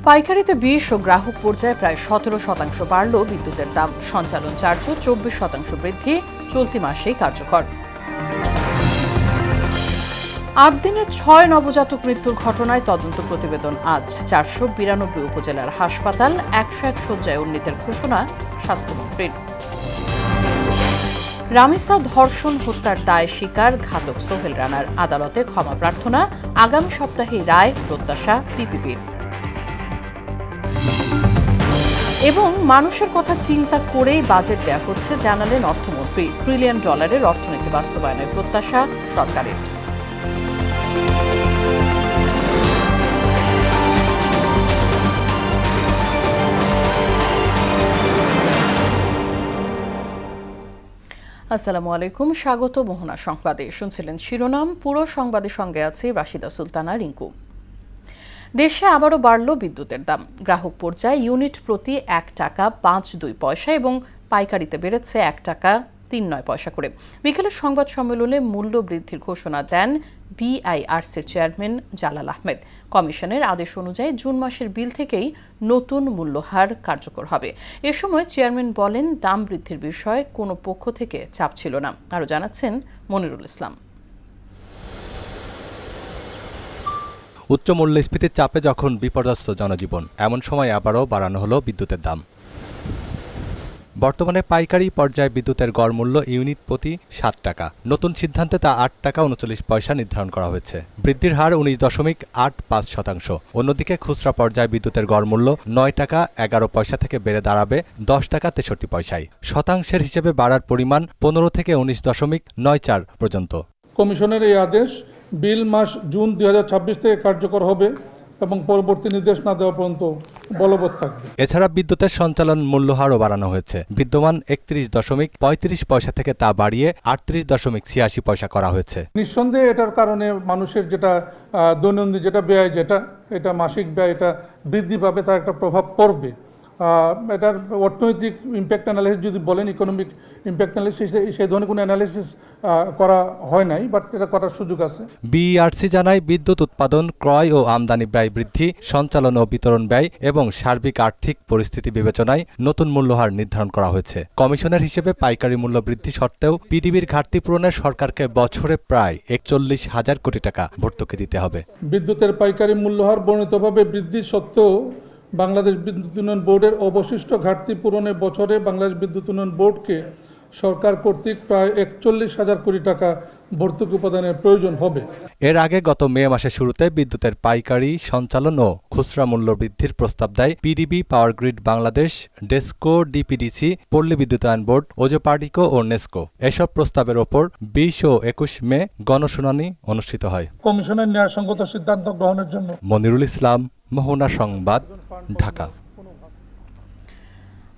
পাইকারিতে 20 ও গ্রাহক পর্যায়ে প্রায় 17% বাড়ল বিদ্যুতের দাম। সঞ্চালন চার্জও 24% বৃদ্ধি, চলতি মাসেই কার্যকর। 8 দিনে 6 নবজাতক মৃত্যুর ঘটনায় তদন্ত প্রতিবেদন আজ। 492 উপজেলার হাসপাতাল, 101 শয্যায় উন্নীতের ঘোষণা স্বাস্থ্যমন্ত্রীর। রামিসা ধর্ষণ হত্যার দায় স্বীকার ঘাতক সোহেল রানার, আদালতে ক্ষমা প্রার্থনা। আগামী সপ্তাহে রায় প্রত্যাশা পিপিপির। এবং মানুষের কথা চিন্তা করেই বাজেট দেয়া হচ্ছে জানালেন অর্থমন্ত্রী। $1 ট্রিলিয়ন অর্থনীতি বাস্তবায়নের প্রত্যাশা সরকারের। আসসালামু আলাইকুম, স্বাগত মোহনা সংবাদে। শুনছিলেন শিরোনাম, পুরো সংবাদের সঙ্গে আছে রাশিদা সুলতানা রিঙ্কু। দেশে আবারও বাড়ল বিদ্যুতের দাম। গ্রাহক পর্যায়ে ইউনিট প্রতি $1.52 এবং পাইকারিতে বেড়েছে $1.39 করে। বিকেলের সংবাদ সম্মেলনে মূল্য বৃদ্ধির ঘোষণা দেন বিআইআরসির চেয়ারম্যান জালাল আহমেদ। কমিশনের আদেশ অনুযায়ী জুন মাসের বিল থেকেই নতুন মূল্যহার কার্যকর হবে। এ সময় চেয়ারম্যান বলেন, দাম বৃদ্ধির বিষয়ে কোনো পক্ষ থেকে চাপ ছিল না। আরও জানাচ্ছেন মনিরুল ইসলাম। উচ্চ মূল্যস্ফীতির চাপে যখন বিপর্যস্ত জনজীবন, এমন সময় আবারও বাড়ানো হলো বিদ্যুতের দাম। বর্তমানে পাইকারি পর্যায়ে বিদ্যুতের গড় মূল্য ইউনিট প্রতি $7। নতুন সিদ্ধান্তে তা $8.39 নির্ধারণ করা হয়েছে। বৃদ্ধির হার 19.85%। অন্যদিকে খুচরা পর্যায়ে বিদ্যুতের গড় মূল্য $9.11 থেকে বেড়ে দাঁড়াবে $10.63। শতাংশের হিসেবে বাড়ার পরিমাণ 15 থেকে 19.94 পর্যন্ত। কমিশনের এই আদেশ বিল মাস জুন 2026 থেকে কার্যকর হবে এবং পরবর্তী নির্দেশ না দেওয়া পর্যন্ত বলবৎ থাকবে। এছাড়া বিদ্যুতের সঞ্চালন মূল্যহারও বাড়ানো হয়েছে। বিদ্যমান 31.35 থেকে তা বাড়িয়ে 38.86 করা হয়েছে। নিঃসন্দেহে এটার কারণে মানুষের যেটা দৈনন্দিন যেটা ব্যয়, এটা মাসিক ব্যয়, এটা বৃদ্ধি পাবে, তার একটা প্রভাব পড়বে। এটার অর্থনৈতিক ইম্প্যাক্ট অ্যানালিসিস যদি বলেন, ইকোনমিক ইম্প্যাক্ট অ্যানালিসিস, সেই ধরনের কোনো অ্যানালিসিস করা হয় নাই, বাট এটা করার সুযোগ আছে। বিইআরসি জানায়, বিদ্যুৎ উৎপাদন, ক্রয় ও আমদানি ব্যয় বৃদ্ধি, সঞ্চালন ও বিতরণ ব্যয় এবং সার্বিক আর্থিক পরিস্থিতি বিবেচনায় নতুন মূল্যহার নির্ধারণ করা হয়েছে। কমিশনের হিসেবে পাইকারি মূল্য বৃদ্ধি সত্ত্বেও পিডিবির ঘাটতি পূরণে সরকারকে বছরে প্রায় 41,000 কোটি টাকা ভর্তুকি দিতে হবে। বিদ্যুতের পাইকারি মূল্যহার বর্ণিতভাবে বৃদ্ধি সত্ত্বেও বাংলাদেশ বিদ্যুৎ উন্নয়ন বোর্ডের অবশিষ্ট ঘাটতি পূরণে বছরে বাংলাদেশ বিদ্যুৎ উন্নয়ন বোর্ডকে সরকার কর্তৃক প্রায় 41,000 কোটি টাকা ভর্তুকি প্রদানের প্রয়োজন হবে। এর আগে গত মে মাসের শুরুতে বিদ্যুতের পাইকারি, সঞ্চালন ও খুচরা মূল্য বৃদ্ধির প্রস্তাব দেয় PDB, power grid Bangladesh, DESCO, DPDC, পল্লী বিদ্যুতায়ন বোর্ড, ওজোপার্টিকো ও নেসকো। এসব প্রস্তাবের ওপর 20 ও 21 মে গণশুনানি অনুষ্ঠিত হয়। কমিশনের ন্যায়সঙ্গত সিদ্ধান্ত গ্রহণের জন্য। মনিরুল ইসলাম, মোহনা সংবাদ, ঢাকা।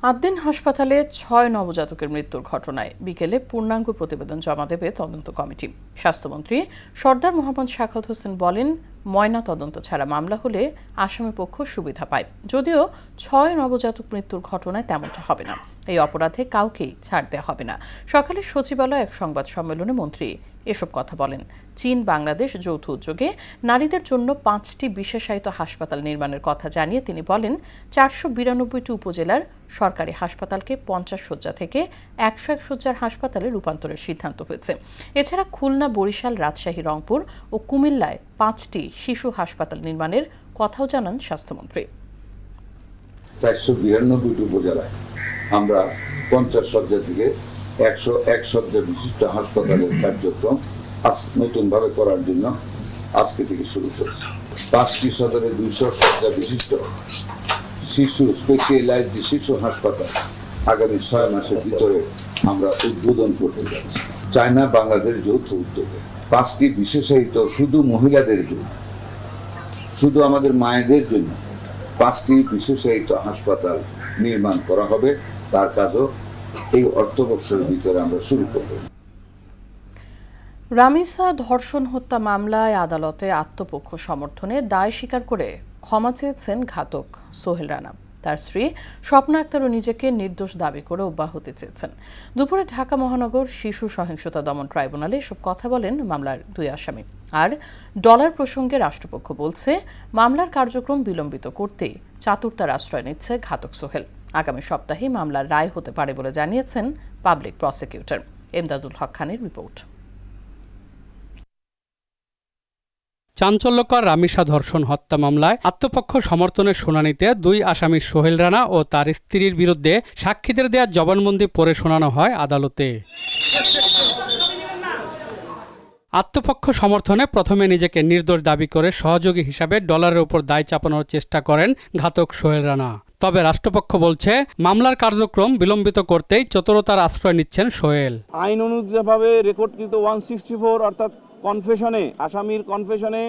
8 দিন হাসপাতালে 6 নবজাতকের মৃত্যুর ঘটনায় বিকেলে পূর্ণাঙ্গ প্রতিবেদন জমা দেবে তদন্ত কমিটি। স্বাস্থ্যমন্ত্রী সরদার মোহাম্মদ শাখাওয়াত হোসেন বলেন, ময়না তদন্ত ছাড়া মামলা হলে আসামি পক্ষ সুবিধা পায়। যদিও 6 নবজাতক মৃত্যুর ঘটনায় তেমনটা হবে না। এই অপরাধে কাউকেই ছাড় দেওয়া হবে না। সকালে সচিবালয়ে এক সংবাদ সম্মেলনে মন্ত্রী এসব কথা বলেন। চীন বাংলাদেশ যৌথ উদ্যোগে নারীদের জন্য 5টি বিশেষায়িত হাসপাতাল নির্মাণের কথা জানিয়ে তিনি বলেন, 492টি উপজেলার সরকারি হাসপাতালকে 50 শয্যা থেকে 101 শয্যার হাসপাতালে রূপান্তরের সিদ্ধান্ত হয়েছে। এছাড়া খুলনা, বরিশাল, রাজশাহী, রংপুর ও কুমিল্লায় 5টি শিশু হাসপাতাল নির্মাণের কথাও জানান স্বাস্থ্যমন্ত্রী। 492টি উপজেলায় আমরা 50 শয্যা থেকে 101 শয্যা বিশিষ্ট হাসপাতালের কার্যক্রম নতুনভাবে করার জন্য আজকে থেকে শুরু করেছি। 5টি সদরে 200 শয্যা বিশিষ্ট শিশু স্পেশালাইজড শিশু হাসপাতাল আগামী 6 মাসের ভিতরে আমরা উদ্বোধন করতে যাচ্ছি। চায়না বাংলাদেশ যৌথ উদ্যোগে 5টি বিশেষায়িত শুধু মহিলাদের জন্য, শুধু আমাদের মায়েদের জন্য 5টি বিশেষায়িত হাসপাতাল নির্মাণ করা হবে। তার কাজও এই অর্থবর্ষের ভিতরে আমরা শুরু করব। রামিসা ধর্ষণ হত্যা মামলায় আদালতে আত্মপক্ষ সমর্থনে দায় স্বীকার করে ক্ষমা চেয়েছেন ঘাতক সোহেল রানা। তার স্ত্রী স্বপ্না আক্তারও নিজেকে নির্দোষ দাবি করে অব্যাহতি চেয়েছেন। দুপুরে ঢাকা মহানগর শিশু সহিংসতা দমন ট্রাইব্যুনালে এসব কথা বলেন মামলার 2 আসামি। আর ডলার প্রসঙ্গে রাষ্ট্রপক্ষ বলছে, মামলার কার্যক্রম বিলম্বিত করতেই চাতুর্তার আশ্রয় নিচ্ছে ঘাতক সোহেল। আগামী সপ্তাহে মামলার রায় হতে পারে বলে জানিয়েছেন পাবলিক প্রসিকিউটর। এমদাদুল হক খানের রিপোর্ট। চাঞ্চল্যকর রামিসা ধর্ষণ হত্যা মামলায় আত্মপক্ষ সমর্থনের শুনানিতে 2 আসামি সোহেল রানা ও তার স্ত্রীর বিরুদ্ধে সাক্ষীদের দেয়া জবানবন্দি পড়ে শোনানো হয় আদালতে। আত্মপক্ষ সমর্থনে প্রথমে নিজেকে নির্দোষ দাবি করে সহযোগী হিসাবে ডলারের উপর দায় চাপানোর চেষ্টা করেন ঘাতক সোহেল রানা। তবে রাষ্ট্রপক্ষ বলছে, মামলার কার্যক্রম বিলম্বিত করতেই চতুরতার আশ্রয় নিচ্ছেন সোহেল। আইন অনুযায়ীভাবে রেকর্ডকৃত 164 অর্থাৎ কনফেশনে, আসামির কনফেশনে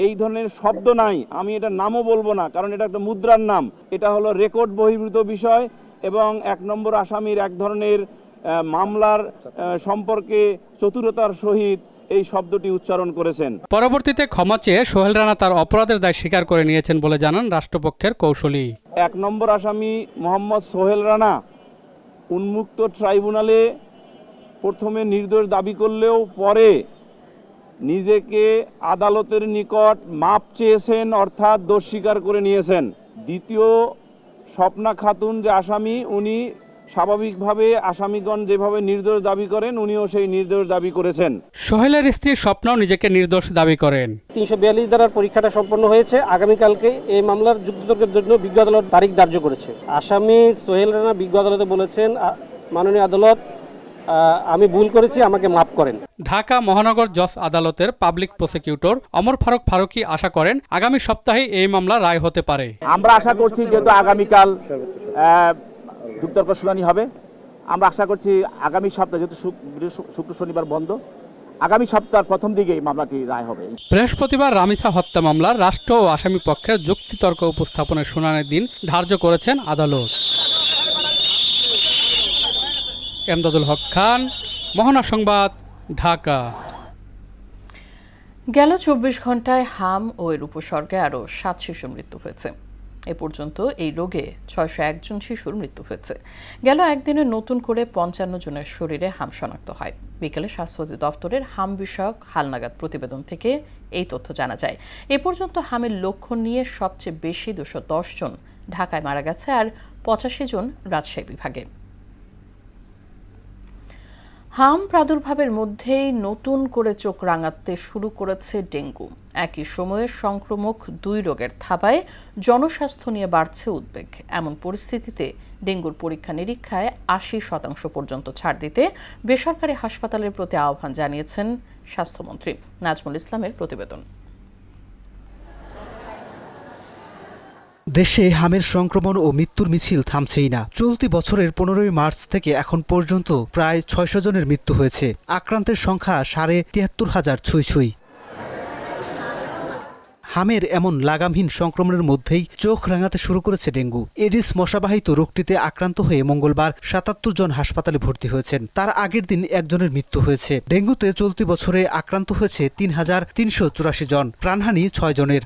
এই ধরনের শব্দ নাই। আমি এটা নামও বলবো না, কারণ এটা একটা মুদ্রার নাম। এটা হলো রেকর্ড বহির্ভূত বিষয় এবং 1 নম্বর আসামির এক ধরনের মামলার সম্পর্কে চতুরতার সহিত এই শব্দটি উচ্চারণ করেছেন। পরবর্তীতে ক্ষমা চেয়ে সোহেল রানা তার অপরাধের দায় স্বীকার করে নিয়েছেন বলে জানান রাষ্ট্রপক্ষের কৌশলী। 1 নম্বর আসামি মোহাম্মদ সোহেল রানা উন্মুক্ত ট্রাইব্যুনালে প্রথমে নির্দোষ দাবি করলেও পরে নিজেকে আদালতের নিকট মাপ চেয়েছেন, অর্থাৎ দোষ স্বীকার করে নিয়েছেন। দ্বিতীয় স্বপ্না খাতুন যে আসামি, উনি স্বাভাবিকভাবে আসামিগণ যেভাবে নির্দোষ দাবি করেন উনিও সেই নির্দোষ দাবি করেছেন। সোহেলের স্ত্রী স্বপ্নাও নিজেকে নির্দোষ দাবি করেন। 342 ধারার পরীক্ষাটা সম্পন্ন হয়েছে। আগামীকালকে এই মামলার যুক্তিতর্কের জন্য বিজ্ঞ আদালত তারিখ ধার্য করেছে। আসামি সোহেল রানা বিজ্ঞ আদালতে বলেছেন, মাননীয় আদালত, আমি ভুল করেছি, আমাকে মাফ করেন। ঢাকা মহানগর জজ আদালতের পাবলিক প্রসিকিউটর ওমর ফারুক ফারুকী আশা করেন, আগামী সপ্তাহে এই মামলা রায় হতে পারে। আমরা আশা করছি, যেহেতু আগামীকাল যুক্তিতর্ক শুনানি হবে, আমরা আশা করছি আগামী সপ্তাহে, যেহেতু শুক্র শনিবার বন্ধ, আগামী সপ্তাহের প্রথম দিকে এই মামলাটি রায় হবে। বৃহস্পতিবার রামিসা হত্যা মামলার রাষ্ট্র ও আসামি পক্ষের যুক্তিতর্ক উপস্থাপনের শুনানির দিন ধার্য করেছেন আদালত। এমদাদুল হক খান, মোহনা সংবাদ, ঢাকা। গেল 24 ঘন্টায় হাম ও এর উপসর্গে আরও 7 শিশুর মৃত্যু হয়েছে। এ পর্যন্ত এই রোগে 601 জন শিশুর মৃত্যু হয়েছে। গেল একদিনে নতুন করে 55 জনের শরীরে হাম শনাক্ত হয়। বিকেলে স্বাস্থ্য অধিদপ্তরের হাম বিষয়ক হালনাগাদ প্রতিবেদন থেকে এই তথ্য জানা যায়। এ পর্যন্ত হামের লক্ষণ নিয়ে সবচেয়ে বেশি 210 জন ঢাকায় মারা গেছে, আর 85 জন রাজশাহী বিভাগে। হাম প্রাদুর্ভাবের মধ্যেই নতুন করে চোখ রাঙাতে শুরু করেছে ডেঙ্গু। একই সময়ে সংক্রমক 2 রোগের থাবায় জনস্বাস্থ্য নিয়ে বাড়ছে উদ্বেগ। এমন পরিস্থিতিতে ডেঙ্গুর পরীক্ষা নিরীক্ষায় 80% পর্যন্ত ছাড় দিতে বেসরকারি হাসপাতালের প্রতি আহ্বান জানিয়েছেন স্বাস্থ্যমন্ত্রী। নাজমুল ইসলামের প্রতিবেদন। দেশে হামের সংক্রমণ ও মৃত্যুর মিছিল থামছেই না। চলতি বছরের 15 মার্চ থেকে এখন পর্যন্ত প্রায় 600 জনের মৃত্যু হয়েছে। আক্রান্তের সংখ্যা 73,500 ছুঁই। হামের এমন লাগামহীন সংক্রমণের মধ্যেই চোখ রাঙাতে শুরু করেছে ডেঙ্গু। এডিস মশাবাহিত রোগটিতে আক্রান্ত হয়ে মঙ্গলবার 77 জন হাসপাতালে ভর্তি হয়েছেন। তার আগের দিন একজনের মৃত্যু হয়েছে। ডেঙ্গুতে চলতি বছরে আক্রান্ত হয়েছে 3,384 জন, প্রাণহানি 6 জনের।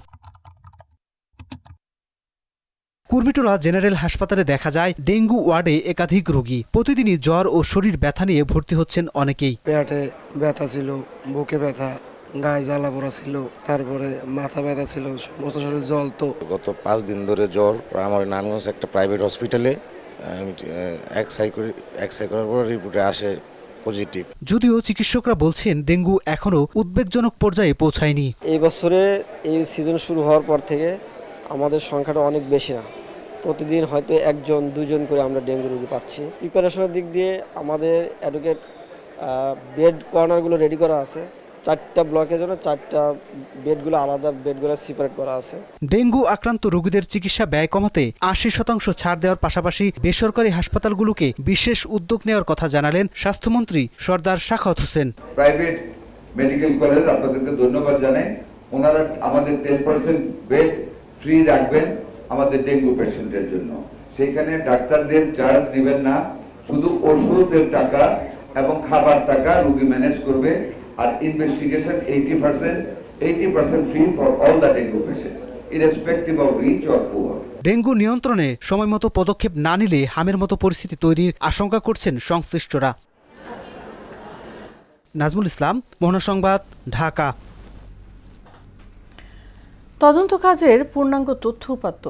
কুর্মিটোলা জেনারেল হাসপাতালে দেখা যায় ডেঙ্গু ওয়ার্ডে একাধিক রোগী। প্রতিদিনই জ্বর ও শরীর ব্যথা নিয়ে ভর্তি হচ্ছেন অনেকেই। পেটে ব্যথা ছিল, বুকে ব্যথা, গায়ে জ্বালা পোড়া ছিল, তারপরে মাথা ব্যথা ছিল, সমস্ত শরীর জ্বলতো। গত 5 দিন ধরে জ্বর। আমার নারায়ণগঞ্জ একটা প্রাইভেট হসপিটালে এক্সআই করার পর রিপোর্টে আসে পজিটিভ। যদিও চিকিৎসকরা বলছেন ডেঙ্গু এখনো উদ্বেগজনক পর্যায়ে পৌঁছায়নি। এই বছরে এই সিজন শুরু হওয়ার পর থেকে আমাদের সংখ্যাটা অনেক বেশি না। প্রতিদিন হয়তো 1-2 করে আমরা ডেঙ্গু রোগী পাচ্ছি। প্রিপারেশনের দিক দিয়ে আমাদের অ্যাডভোকেট বেড কর্নারগুলো রেডি করা আছে। 4টা ব্লকের জন্য 4টা বেডগুলো আলাদা, বেডগুলো সেপারেট করা আছে। ডেঙ্গু আক্রান্ত রোগীদের চিকিৎসা ব্যয় কমাতে 80% ছাড় দেওয়ার পাশাপাশি বেসরকারি হাসপাতালগুলোকে বিশেষ উদ্যোগ নেওয়ার কথা জানালেন স্বাস্থ্যমন্ত্রী Sardar Sakhawat Hossain. Private medical college আপনাদেরকে ধন্যবাদ জানাই। ওনারা আমাদের 10% বেড ফ্রি রাখবেন আমাদের ডেঙ্গু পেশেন্টের জন্য। সেখানে ডাক্তারদের চার্জ নেবেন না, শুধু ওষুধের টাকা এবং খাবার টাকা রোগী ম্যানেজ করবে। আর investigation 80% free for all the dengue patients, irrespective of rich or poor. ডেঙ্গু নিয়ন্ত্রণে সময়মতো পদক্ষেপ না নিলে হামের মতো পরিস্থিতি তৈরির আশঙ্কা করছেন সংশ্লিষ্টরা। নাজমুল ইসলাম, মোহনা সংবাদ, ঢাকা। তদন্ত কাজের পূর্ণাঙ্গ তথ্য উপাত্ত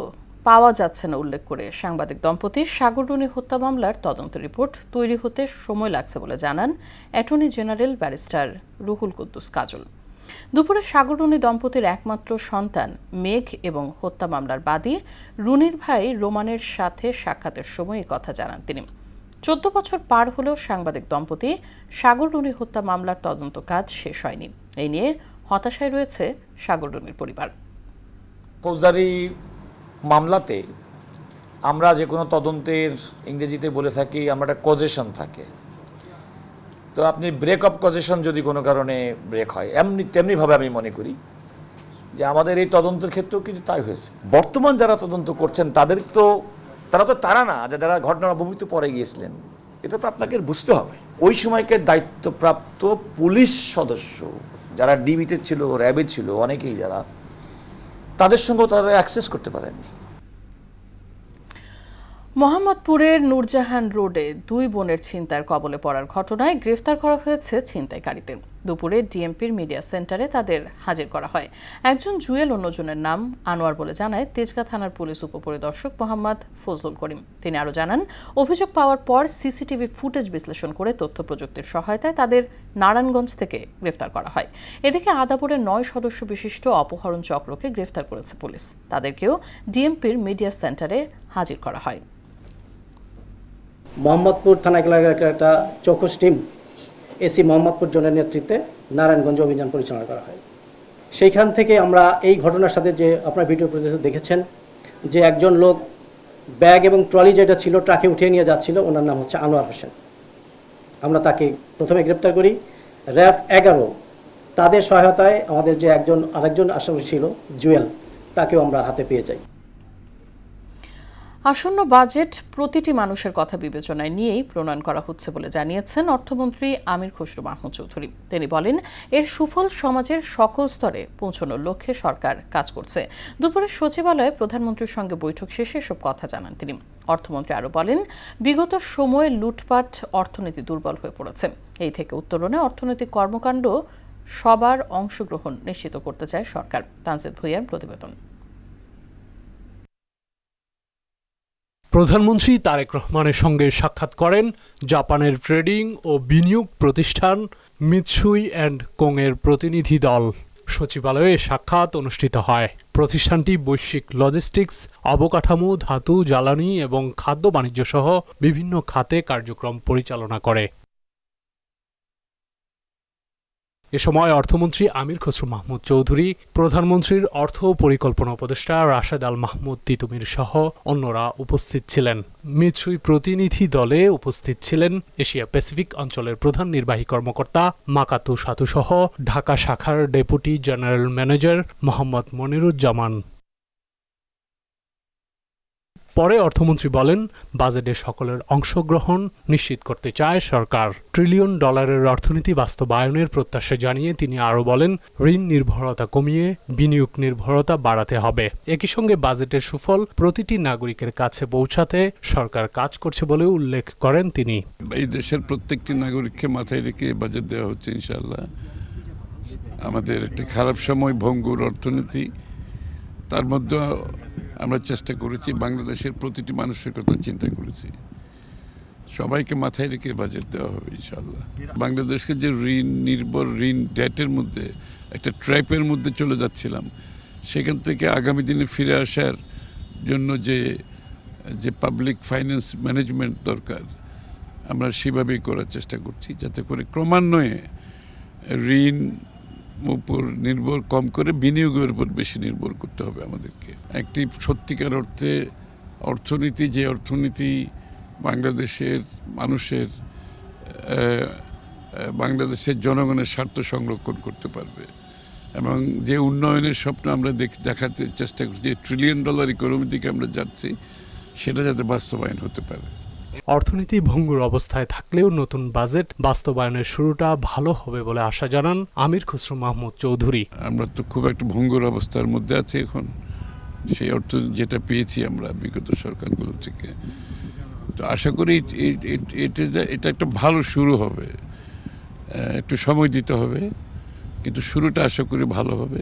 পাওয়া যাচ্ছে না উল্লেখ করে সাংবাদিক দম্পতির সাগররুনি হত্যা মামলার তদন্ত রিপোর্ট তৈরি হতে সময় লাগছে বলে জানান attorney general barrister Ruhul Kuddus কাজল। দুপুরে সাগররুনি দম্পতির একমাত্র সন্তান মেঘ এবং হত্যা মামলার বাদী রুনির ভাই রোমানের সাথে সাক্ষাতের সময় এই কথা জানান তিনি। 14 বছর পার হলেও সাংবাদিক দম্পতি সাগররুনি হত্যা মামলার তদন্ত কাজ শেষ হয়নি। এই নিয়ে হতাশায় রয়েছে সাগররুনির পরিবার। ফৌজদারি মামলাতে আমরা যে কোনো তদন্তের ইংরেজিতে বলে থাকি আমরা একটা কজেশন থাকে, তো আপনি ব্রেক অফ কজেশন যদি কোনো কারণে ব্রেক হয় তেমনিভাবে আমি মনে করি যে আমাদের এই তদন্তের ক্ষেত্রেও কিন্তু তাই হয়েছে। বর্তমান যারা তদন্ত করছেন তারা তো না যে যারা ঘটনার ভূমিতে পরে গিয়েছিলেন, এটা তো আপনাকে বুঝতে হবে। ওই সময়কার দায়িত্বপ্রাপ্ত পুলিশ সদস্য যারা ডিবিতে ছিল, র্যাবে ছিল, অনেকেই যারা তাদের সঙ্গেও তারা অ্যাক্সেস করতে পারেননি। মোহাম্মদপুরের নূরজাহান রোডে 2 বোনের ছিনতাইয়ের কবলে পড়ার ঘটনায় গ্রেফতার করা হয়েছে ছিনতাইকারীদের। দুপুরে ডিএমপির মিডিয়া সেন্টারে তাদের হাজির করা হয়। একজন জুয়েল, অন্যজনের নাম আনোয়ার বলে জানায় তেজগাঁ থানার পুলিশ উপপরিদর্শক মোহাম্মদ ফজলুল করিম। তিনি আরও জানান, অভিযোগ পাওয়ার পর সিসিটিভি ফুটেজ বিশ্লেষণ করে তথ্য প্রযুক্তির সহায়তায় তাদের নারায়ণগঞ্জ থেকে গ্রেফতার করা হয়। এদিকে আদাবরের 9 সদস্য বিশিষ্ট অপহরণ চক্রকে গ্রেফতার করেছে পুলিশ। তাদেরকেও ডিএমপির মিডিয়া সেন্টারে হাজির করা হয়। মোহাম্মদপুর থানা এলাকার একটা চৌকস টিম এসি মোহাম্মদপুর জোনের নেতৃত্বে নারায়ণগঞ্জ অভিযান পরিচালনা করা হয়। সেইখান থেকে আমরা এই ঘটনার সাথে যে আপনার ভিডিও প্রদর্শন দেখেছেন যে একজন লোক ব্যাগ এবং ট্রলি যেটা ছিল ট্রাকে উঠিয়ে নিয়ে যাচ্ছিল, ওনার নাম হচ্ছে আনোয়ার হোসেন। আমরা তাকে প্রথমে গ্রেপ্তার করি। র্যাব 11 তাদের সহায়তায় আমাদের যে আরেকজন আসামি ছিল জুয়েল, তাকেও আমরা হাতে পেয়ে যাই। আসন্ন বাজেট প্রতিটি মানুষের কথা বিবেচনায় নিয়েই প্রণয়ন করা হচ্ছে বলে জানিয়েছেন অর্থমন্ত্রী আমির খসরু মাহমুদ চৌধুরী। তিনি বলেন, এর সুফল সমাজের সকল স্তরে পৌঁছানোর লক্ষ্যে সরকার কাজ করছে। দুপুরে সচিবালয়ে প্রধানমন্ত্রীর সঙ্গে বৈঠক শেষে এসব কথা জানান তিনি। অর্থমন্ত্রী আরও বলেন, বিগত সময়ে লুটপাট অর্থনীতি দুর্বল হয়ে পড়েছে। এই থেকে উত্তরণে অর্থনৈতিক কর্মকাণ্ড সবার অংশগ্রহণ নিশ্চিত করতে চায় সরকার। তানজিদ ভুঁইয়ার প্রতিবেদন। প্রধানমন্ত্রী তারেক রহমানের সঙ্গে সাক্ষাৎ করেন জাপানের ট্রেডিং ও বিনিয়োগ প্রতিষ্ঠান মিৎসুই অ্যান্ড কোংয়ের প্রতিনিধি দল। সচিবালয়ে সাক্ষাৎ অনুষ্ঠিত হয়। প্রতিষ্ঠানটি বৈশ্বিক লজিস্টিক্স, অবকাঠামো, ধাতু, জ্বালানি এবং খাদ্য বাণিজ্য সহ বিভিন্ন খাতে কার্যক্রম পরিচালনা করে। এ সময় অর্থমন্ত্রী আমির খসরু মাহমুদ চৌধুরী, প্রধানমন্ত্রীর অর্থ পরিকল্পনা উপদেষ্টা রাশেদ আল মাহমুদ তিতুমির সহ অন্যরা উপস্থিত ছিলেন। মিৎসুই প্রতিনিধি দলে উপস্থিত ছিলেন এশিয়া প্যাসিফিক অঞ্চলের প্রধান নির্বাহী কর্মকর্তা মাকাতু সাতু সহ ঢাকা শাখার deputy general manager Mohammad Moniruzzaman. পরে অর্থমন্ত্রী বলেন, বাজেটে সকলের অংশগ্রহণ নিশ্চিত করতে চায় সরকার। $1 ট্রিলিয়ন অর্থনীতি বাস্তবায়নের প্রত্যাশা জানিয়ে তিনি আরও বলেন, ঋণ নির্ভরতা কমিয়ে বিনিয়োগ নির্ভরতা বাড়াতে হবে। একই সঙ্গে বাজেটের সুফল প্রতিটি নাগরিকের কাছে পৌঁছাতে সরকার কাজ করছে বলে উল্লেখ করেন তিনি। এই দেশের প্রত্যেকটি নাগরিককে মাথায় রেখে বাজেট দেওয়া হচ্ছে ইনশাআল্লাহ। আমাদের একটি খারাপ সময়, ভঙ্গুর অর্থনীতি, তার মধ্যে আমরা চেষ্টা করেছি বাংলাদেশের প্রতিটি মানুষের কথা চিন্তা করেছি। সবাইকে মাথায় রেখে বাজেট দেওয়া হবে ইনশাআল্লাহ। বাংলাদেশকে যে ঋণ ডেটের মধ্যে একটা ট্র্যাপের মধ্যে চলে যাচ্ছিলাম, সেখান থেকে আগামী দিনে ফিরে আসার জন্য যে পাবলিক ফাইন্যান্স ম্যানেজমেন্ট দরকার, আমরা সেভাবেই করার চেষ্টা করছি, যাতে করে ক্রমান্বয়ে ঋণ উপর নির্ভর কম করে বিনিয়োগের উপর বেশি নির্ভর করতে হবে আমাদেরকে। একটি সত্যিকার অর্থে অর্থনীতি, যে অর্থনীতি বাংলাদেশের মানুষের বাংলাদেশের জনগণের স্বার্থ সংরক্ষণ করতে পারবে এবং যে উন্নয়নের স্বপ্ন আমরা দেখাতে চেষ্টা করছি, যে $1 ট্রিলিয়ন ইকোনমি দিকে আমরা যাচ্ছি, সেটা যাতে বাস্তবায়ন হতে পারে। অর্থনীতি ভঙ্গুর অবস্থায় থাকলেও নতুন বাজেট বাস্তবায়নের শুরুটা ভালো হবে বলে আশা জানান আমির খসরু মাহমুদ চৌধুরী। আমরা তো খুব একটা ভঙ্গুর অবস্থার মধ্যে আছি এখন, সেই অর্থ যেটা পেয়েছি আমরা বিগত সরকারগুলো থেকে। তো আশা করি এটা একটা ভালো শুরু হবে। একটু সময় দিতে হবে, কিন্তু শুরুটা আশা করি ভালো হবে।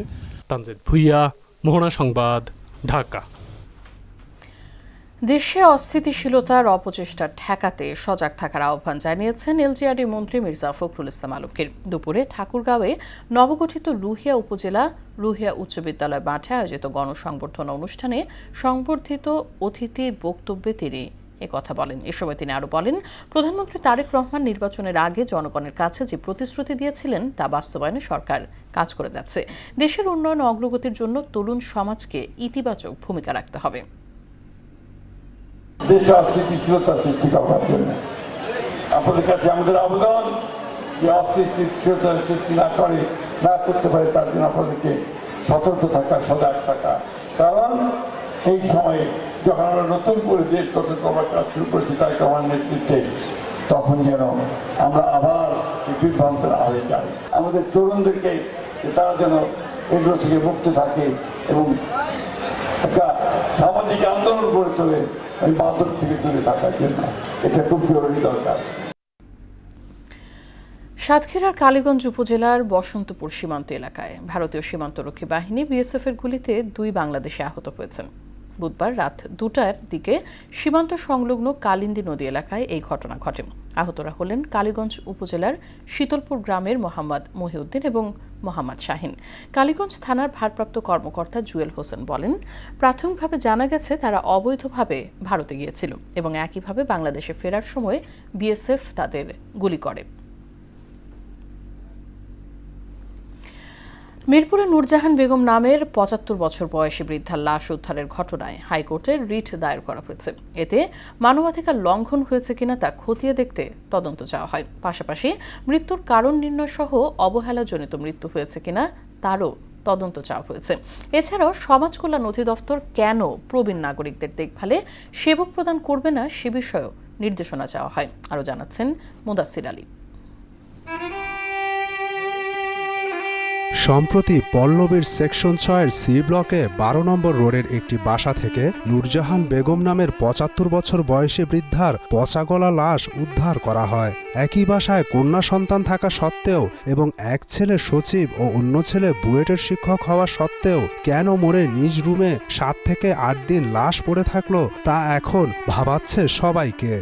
তানজিদ ভুইয়া, মোহনা সংবাদ, ঢাকা। দেশে অস্থিতিশীলতার অপচেষ্টা ঠেকাতে সজাগ থাকার আহ্বান জানিয়েছেন এলজিআরডি মন্ত্রী মির্জা ফখরুল ইসলাম আলমগীর। দুপুরে ঠাকুরগাঁওয়ে নবগঠিত রুহিয়া উপজেলা রুহিয়া উচ্চ বিদ্যালয় মাঠে আয়োজিত গণসংবর্ধনা অনুষ্ঠানে সংবর্ধিত অতিথির বক্তব্যে তিনি কথা বলেন। এ সময় তিনি আরো বলেন, প্রধানমন্ত্রী তারেক রহমান নির্বাচনের আগে জনগণের কাছে যে প্রতিশ্রুতি দিয়েছিলেন তা বাস্তবায়নে সরকার কাজ করে যাচ্ছে। দেশের উন্নয়ন ও অগ্রগতির জন্য তরুণ সমাজকে ইতিবাচক ভূমিকা রাখতে হবে। দেশে অস্থিতিশীলতা সৃষ্টি করার জন্য আপনাদের কাছে আমাদের আবেদন, যে অস্থিতিশীলতা সৃষ্টি না করতে পারে তার জন্য আপনাদেরকে সতর্ক থাকা, সজাগ থাকা। কারণ এই সময়ে যখন আমরা নতুন করে দেশ গঠন করার কাজ শুরু করেছি তারেক রহমানের নেতৃত্বে, তখন যেন আমরা আবার বিভ্রান্তের আড়ে যাই। আমাদের তরুণদেরকে তারা যেন এগুলো থেকে মুক্ত থাকে এবং একটা সামাজিক আন্দোলন গড়ে তোলে এই মাদক থেকে দূরে থাকার জন্য। এটা খুব জরুরি দরকার। সাতক্ষীরার কালীগঞ্জ উপজেলার বসন্তপুর সীমান্ত এলাকায় ভারতীয় সীমান্তরক্ষী বাহিনী বিএসএফ এর গুলিতে 2 বাংলাদেশি আহত হয়েছেন। বুধবার রাত 2টার দিকে সীমান্ত সংলগ্ন কালিন্দী নদী এলাকায় এই ঘটনা ঘটে। আহতরা হলেন কালীগঞ্জ উপজেলার শীতলপুর গ্রামের মোহাম্মদ মহিউদ্দিন এবং মোহাম্মদ শাহিন। কালীগঞ্জ থানার ভারপ্রাপ্ত কর্মকর্তা জুয়েল হোসেন বলেন, প্রাথমিকভাবে জানা গেছে তারা অবৈধভাবে ভারতে গিয়েছিল এবং একইভাবে বাংলাদেশে ফেরার সময় বিএসএফ তাদের গুলি করে। মিরপুরে নূরজাহান বেগম নামের 75 বছর বয়সী বৃদ্ধার লাশ উদ্ধারের ঘটনায় হাইকোর্টে রিট দায়ের করা হয়েছে। এতে মানবাধিকার লঙ্ঘন হয়েছে কিনা তা খতিয়ে দেখতে তদন্ত চাওয়া হয়। পাশাপাশি মৃত্যুর কারণ নির্ণয় সহ অবহেলাজনিত মৃত্যু হয়েছে কিনা তারও তদন্ত চাওয়া হয়েছে। এছাড়াও সমাজ কল্যাণ অধিদপ্তর কেন প্রবীণ নাগরিকদের দেখভালে সেবক প্রদান করবে না সে বিষয়েও নির্দেশনা চাওয়া হয়। আরও জানাচ্ছেন মুদাসসির আলী। সম্প্রতি পল্লবীর সেকশন 6-এর সি ব্লকে 12 নম্বর রোডের একটি বাসা থেকে নূরজাহান বেগম নামের 75 বছর বয়সী বৃদ্ধার পচাগলা লাশ উদ্ধার করা হয়। একই বাসায় কন্যা সন্তান থাকা সত্ত্বেও এবং এক ছেলে সচিব ও অন্য ছেলে বুয়েটের শিক্ষক হওয়া সত্ত্বেও কেন মরে নিজ রুমে 7 থেকে 8 দিন লাশ পড়ে থাকলো তা এখন ভাবাচ্ছে সবাইকে।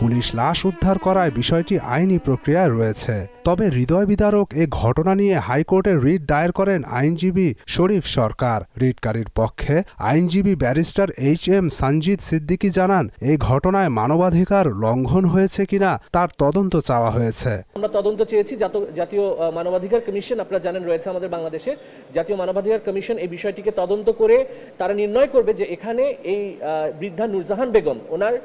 পুলিশ লাশ উদ্ধার করায় বিষয়টি আইনি প্রক্রিয়ায় রয়েছে। তবে হৃদয় বিদারক এ ঘটনা নিয়ে হাইকোর্টে রিট দায়ের করেন আইনজীবী শরীফ সরকার। রিটকারীর পক্ষে আইনজীবী ব্যারিস্টার HM সঞ্জিত সিদ্দিকী জানান, এই ঘটনায় মানবাধিকার লঙ্ঘন হয়েছে কিনা তার তদন্ত চাওয়া হয়েছে। আমরা তদন্ত চেয়েছি। জাতীয় মানবাধিকার কমিশন আপনারা জানেন রয়েছে আমাদের বাংলাদেশে। জাতীয় মানবাধিকার কমিশন এই বিষয়টিকে তদন্ত করে তারা নির্ণয় করবে যে এখানে এই বৃদ্ধা নূরজাহান বেগম ওনার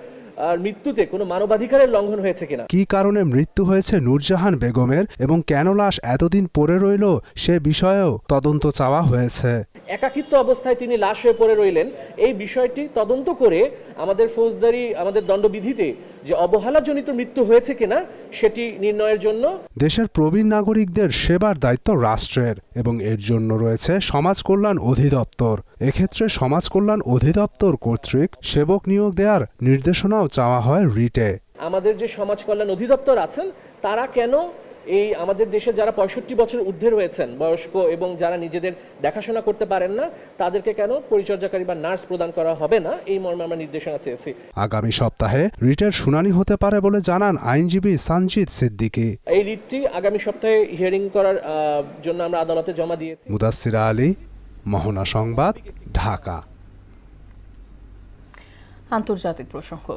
মৃত্যুতে কোনো মানবাধিকারের লঙ্ঘন হয়েছে কিনা। কি কারণে মৃত্যু হয়েছে নূরজাহান বেগমের এবং কেন লাশ এতদিন পড়ে রইল সে বিষয়েও তদন্ত চাওয়া হয়েছে। একাকিত্ব অবস্থায় তিনি লাশ হয়ে পড়ে রইলেন, এই বিষয়টি তদন্ত করে আমাদের ফৌজদারি আমাদের দণ্ডবিধিতে যে অবহেলাজনিত মৃত্যু হয়েছে কিনা সেটি নির্ণয়ের জন্য দেশের প্রবীণ নাগরিকদের সেবার দায়িত্ব রাষ্ট্রের এবং এর জন্য রয়েছে সমাজ কল্যাণ অধিদপ্তর। এক্ষেত্রে সমাজ কল্যাণ অধিদপ্তর কর্তৃক সেবক নিয়োগ দেওয়ার নির্দেশনাও চাওয়া হয় রিটে। আমাদের যে সমাজ কল্যাণ অধিদপ্তর আছেন তারা কেন এই আমাদের দেশে যারা 65 বছর ঊর্ধ্বে রয়েছেন বয়স্ক এবং যারা নিজেদের দেখাশোনা করতে পারেন না তাদেরকে কেন পরিচর্যাকারী বা নার্স প্রদান করা হবে না, এই মর্মে আমরা নির্দেশনা চেয়েছি। আগামী সপ্তাহে রিটের শুনানি হতে পারে বলে জানান আইনজীবী সঞ্জিত সিদ্দিকী। এই রিটটি আগামী সপ্তাহে হিয়ারিং করার জন্য আমরা আদালতে জমা দিয়েছি। মুদাসসির আলী, মোহনা সংবাদ, ঢাকা। আন্তর্জাতিক প্রসঙ্গ।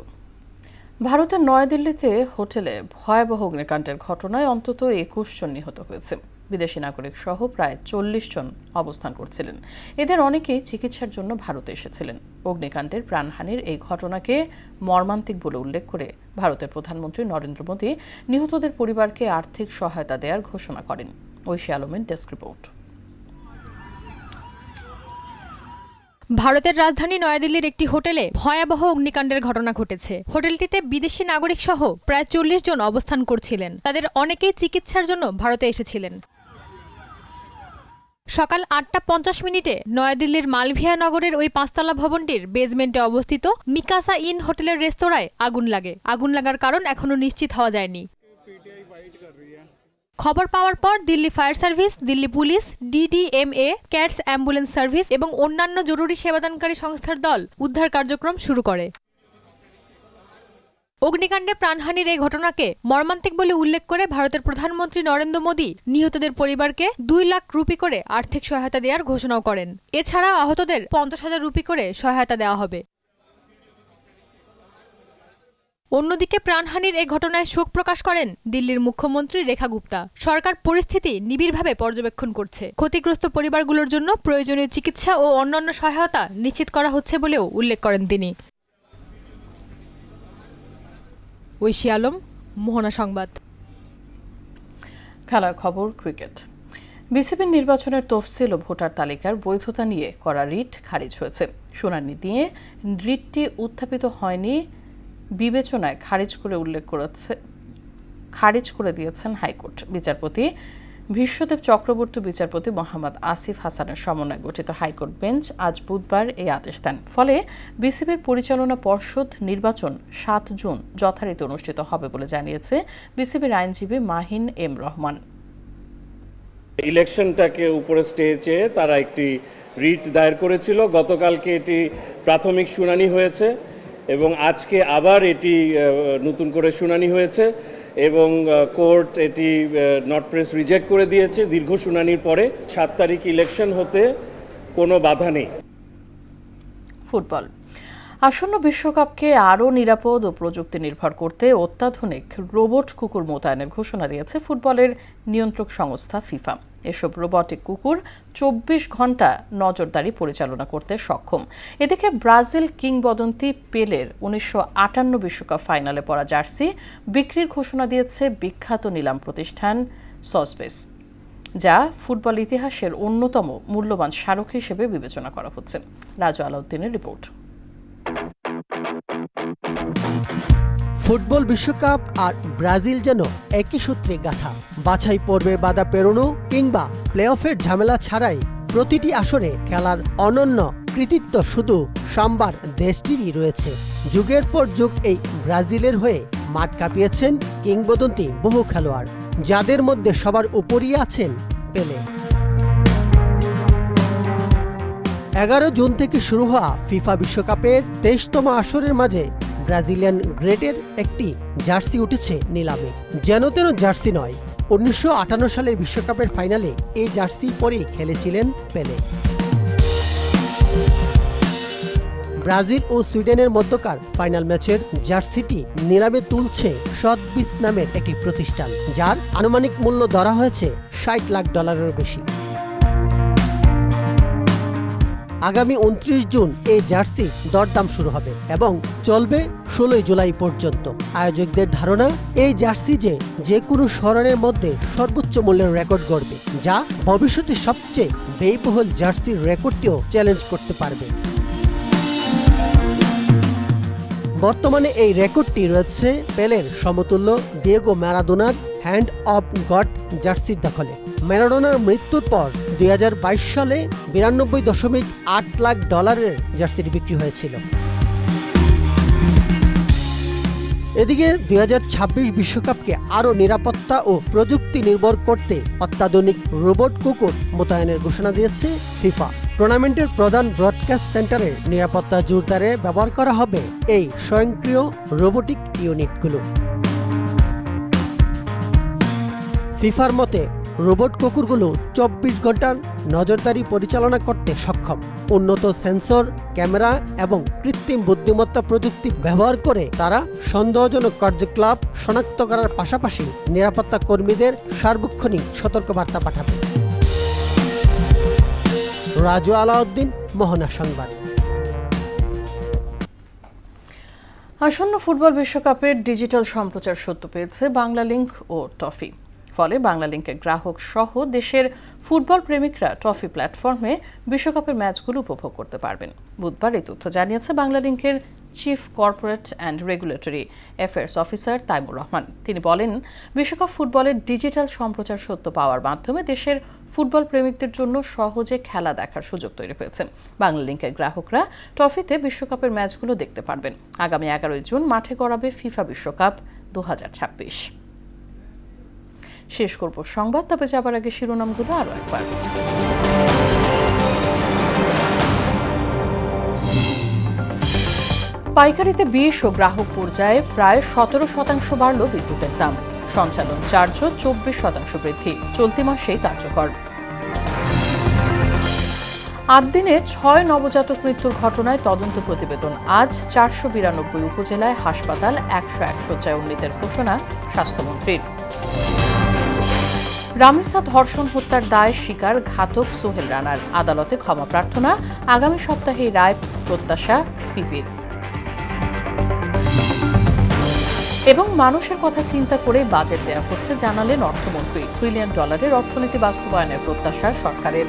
ভারতের নয়াদিল্লিতে হোটেলে ভয়াবহ অগ্নিকাণ্ডের ঘটনায় অন্তত 21 জন নিহত হয়েছে। বিদেশি নাগরিক সহ প্রায় 40 জন অবস্থান করছিলেন। এদের অনেকেই চিকিৎসার জন্য ভারতে এসেছিলেন। অগ্নিকাণ্ডের প্রাণহানির এই ঘটনাকে মর্মান্তিক বলে উল্লেখ করে ভারতের প্রধানমন্ত্রী নরেন্দ্র মোদী নিহতদের পরিবারকে আর্থিক সহায়তা দেওয়ার ঘোষণা করেন। ঐশী আলমের ডেস্ক রিপোর্ট। ভারতের রাজধানী নয়াদিল্লির একটি হোটেলে ভয়াবহ অগ্নিকাণ্ডের ঘটনা ঘটেছে। হোটেলটিতে বিদেশি নাগরিক সহ প্রায় 40 জন অবস্থান করছিলেন। তাদের অনেকেই চিকিৎসার জন্য ভারতে এসেছিলেন। সকাল 8:50 নয়াদিল্লির মালভিয়া নগরের ওই 5তলা ভবনটির বেজমেন্টে অবস্থিত মিকাসা ইন হোটেলের রেস্তোরাঁয় আগুন লাগে। আগুন লাগার কারণ এখনো নিশ্চিত হওয়া যায়নি। খবর পাওয়ার পর Delhi fire service, Delhi police, DDMA, CATS ambulance service এবং অন্যান্য জরুরি সেবাদানকারী সংস্থার দল উদ্ধার কার্যক্রম শুরু করে। অগ্নিকাণ্ডে প্রাণহানির এই ঘটনাকে মর্মান্তিক বলে উল্লেখ করে ভারতের প্রধানমন্ত্রী নরেন্দ্র মোদী নিহতদের পরিবারকে 2 লাখ রুপি করে আর্থিক সহায়তা দেওয়ার ঘোষণাও করেন। এছাড়া আহতদের 50,000 রুপি করে সহায়তা দেওয়া হবে। অন্যদিকে প্রাণহানির এই ঘটনায় শোক প্রকাশ করেন দিল্লির মুখ্যমন্ত্রী রেখা গুপ্তা। সরকার পরিস্থিতি নিবিড়ভাবে পর্যবেক্ষণ করছে। ক্ষতিগ্রস্ত পরিবারগুলোর জন্য প্রয়োজনীয় চিকিৎসা ও অন্যান্য সহায়তা নিশ্চিত করা হচ্ছে বলেও উল্লেখ করেন তিনি। ঐশী আলম, মোহনা সংবাদ। খেলার খবর, ক্রিকেট। বিসিবির নির্বাচনের তফসিল ও ভোটার তালিকার বৈধতা নিয়ে করা রিট খারিজ হয়েছে। শুনানি দিয়ে রিটটি উত্থাপিত হয়নি বিবেচনায় খারিজ করে দিয়েছেন হাইকোর্ট। বিচারপতি বিশ্বদেব চক্রবর্তী বিচারপতি মোহাম্মদ আসিফ হাসানের সমন্বয়ে গঠিত হাইকোর্ট বেঞ্চ আজ বুধবার এই আদেশ দেন। ফলে বিসিবির পরিচালনা পর্ষদ নির্বাচন 7 জুন যথারীতি অনুষ্ঠিত হবে বলে জানিয়েছে বিসিবির আইনজীবী মাহিন এম রহমান। ইলেকশনটাকে উপরে স্টেজে তারা একটি রিট দায়ের করেছিল। গতকালকে এটি প্রাথমিক শুনানি হয়েছে এবং আজকে আবার এটি নতুন করে শুনানি হয়েছে এবং কোর্ট এটি নট প্রেস রিজেক্ট করে দিয়েছে। দীর্ঘ শুনানির পরে 7 তারিখ ইলেকশন হতে কোনো বাধা নেই। ফুটবল। আসন্ন বিশ্বকাপকে আরও নিরাপদ ও প্রযুক্তি নির্ভর করতে অত্যাধুনিক রোবট কুকুর মোতায়েনের ঘোষণা দিয়েছে ফুটবলের নিয়ন্ত্রক সংস্থা ফিফা। এসব রোবটিক কুকুর 24 ঘন্টা নজরদারি পরিচালনা করতে সক্ষম। এদিকে ব্রাজিল কিংবদন্তি পেলের 1958 বিশ্বকাপ ফাইনালে পরা জার্সি বিক্রির ঘোষণা দিয়েছে বিখ্যাত নিলাম প্রতিষ্ঠান সসবেস, যা ফুটবল ইতিহাসের অন্যতম মূল্যবান স্মারক হিসেবে বিবেচনা করা হচ্ছে। রাজু আলাউদ্দিনের রিপোর্ট। ফুটবল বিশ্বকাপ আর ব্রাজিল যেন একই সূত্রে গাঁথা। বাছাই পর্বে বাধা পেরোনো কিংবা প্লে অফের ঝামেলা ছাড়াই প্রতিটি আসরে খেলার অনন্য কৃতিত্ব শুধু সাম্বার দেশটিরই রয়েছে। যুগের পর যুগ এই ব্রাজিলের হয়ে মাঠ কাঁপিয়েছেন কিংবদন্তি বহু খেলোয়াড়, যাদের মধ্যে সবার উপরই আছেন পেলে। 11 জুন থেকে শুরু হওয়া ফিফা বিশ্বকাপের 23তম আসরের মাঝে ব্রাজিলিয়ান গ্রেটের একটি জার্সি উঠেছে নিলামে। যেন তেন জার্সি নয়, 1958 সালের বিশ্বকাপের ফাইনালে এই জার্সি পরেই খেলেছিলেন পেলে। ব্রাজিল ও সুইডেনের মধ্যকার ফাইনাল ম্যাচের জার্সিটি নিলামে তুলছে সদবিস নামের একটি প্রতিষ্ঠান, যার আনুমানিক মূল্য ধরা হয়েছে $60 লাখ বেশি। আগামী 29 জুন এই জার্সি দরদাম শুরু হবে এবং চলবে 16 জুলাই পর্যন্ত। আয়োজকদের ধারণা, এই জার্সি যে কোনো শহরের মধ্যে সর্বোচ্চ মূল্যের রেকর্ড গড়বে, যা ভবিষ্যতে সবচেয়ে ব্যয়বহুল জার্সির রেকর্ডটিও চ্যালেঞ্জ করতে পারবে। বর্তমানে এই রেকর্ডটি রয়েছে পেলের সমতুল্য ডিয়েগো ম্যারাডোনার হ্যান্ড অফ গড জার্সির দখলে। ম্যারাডোনার মৃত্যুর পর 2022 সালে $92.8 লাখ জার্সিটি বিক্রি হয়েছিল। এদিকে 2026 বিশ্বকাপকে আরও নিরাপত্তা ও প্রযুক্তি নির্ভর করতে অত্যাধুনিক রোবট কুকুর মোতায়েনের ঘোষণা দিয়েছে ফিফা। টুর্নামেন্টের প্রধান ব্রডকাস্ট সেন্টারের নিরাপত্তা জোরদারে ব্যবহার করা হবে এই স্বয়ংক্রিয় রোবোটিক ইউনিটগুলো। ফিফার মতে রোবট কুকুরগুলো 24 ঘন্টার নজরদারি পরিচালনা করতে সক্ষম। উন্নত সেন্সর, ক্যামেরা এবং কৃত্রিম বুদ্ধিমত্তা প্রযুক্তি ব্যবহার করে তারা সন্দেহজনক কার্যকলাপ শনাক্ত করার পাশাপাশি নিরাপত্তা কর্মীদের সার্বক্ষণিক সতর্কবার্তা পাঠাবে। রাজু আলাউদ্দিন, মোহনা সংবাদ। আসন্ন ফুটবল বিশ্বকাপের ডিজিটাল সম্প্রচার সত্য পেয়েছে বাংলালিংক ও টফি। ফলে বাংলালিংকের গ্রাহক সহ দেশের ফুটবল প্রেমিকরা টফি প্ল্যাটফর্মে বিশ্বকাপের ম্যাচগুলো উপভোগ করতে পারবেন। বুধবার এই তথ্য জানিয়েছে বাংলালিংকের chief corporate and regulatory affairs officer Taimur Rahman. তিনি বলেন, বিশ্বকাপ ফুটবলের ডিজিটাল সম্প্রচার সত্য পাওয়ার মাধ্যমে দেশের ফুটবল প্রেমিকদের জন্য সহজে খেলা দেখার সুযোগ তৈরি হয়েছে। বাংলালিংকের গ্রাহকরা ট্রফিতে বিশ্বকাপের ম্যাচগুলো দেখতে পারবেন। আগামী 11 জুন মাঠে গড়াবে ফিফা বিশ্বকাপ 2026। শেষ করব সংবাদ, তবে যাবার আগে শিরোনামগুলো আরও একবার। পাইকারিতে 20 ও গ্রাহক পর্যায়ে প্রায় 17% বাড়ল বিদ্যুতের দাম। সঞ্চালন চার্জও 24% বৃদ্ধি, চলতি মাসেই কার্যকর। 8 দিনে 6 নবজাতক মৃত্যুর ঘটনায় তদন্ত প্রতিবেদন আজ। 492 উপজেলায় হাসপাতাল 101 শয্যায় উন্নীতের ঘোষণা স্বাস্থ্যমন্ত্রীর। রামিসা ধর্ষণ হত্যার দায় স্বীকার ঘাতক সোহেল রানার, আদালতে ক্ষমা প্রার্থনা। আগামী সপ্তাহে রায় প্রত্যাশা পিপির। এবং মানুষের কথা চিন্তা করে বাজেট দেওয়া হচ্ছে জানালেন অর্থমন্ত্রী। $1 ট্রিলিয়ন অর্থনীতি বাস্তবায়নের প্রত্যাশা সরকারের।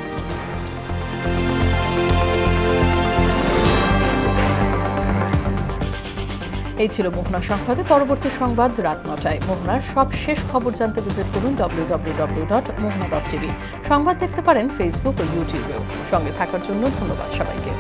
এই ছিল মোহনা সংবাদে। পরবর্তী সংবাদ রাত 9টায়। মোহনার সব শেষ খবর জানতে ভিজিট করুন www.mohna.tv। সংবাদ দেখতে পারেন ফেসবুক ও ইউটিউবেও। সঙ্গে থাকার জন্য ধন্যবাদ সবাইকে।